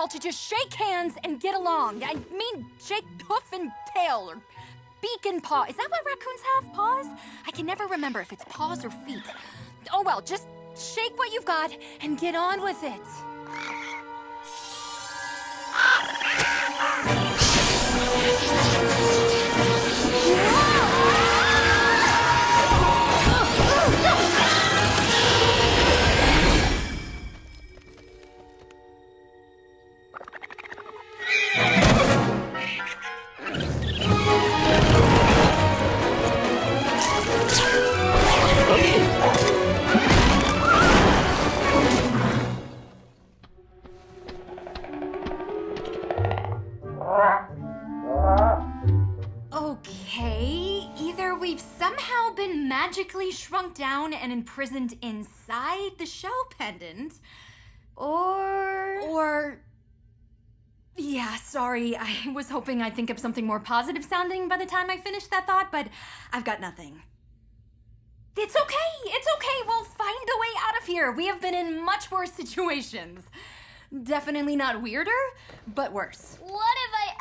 all to just shake hands and get along. I mean, shake hoof and tail, or beak and paw. Is that what raccoons have, paws? I can never remember if it's paws or feet. Oh well, just shake what you've got and get on with it. Okay, either we've somehow been magically shrunk down and imprisoned inside the shell pendant, or... Yeah, sorry, I was hoping I'd think of something more positive sounding by the time I finished that thought, but I've got nothing. It's okay, we'll find a way out of here. We have been in much worse situations. Definitely not weirder, but worse. What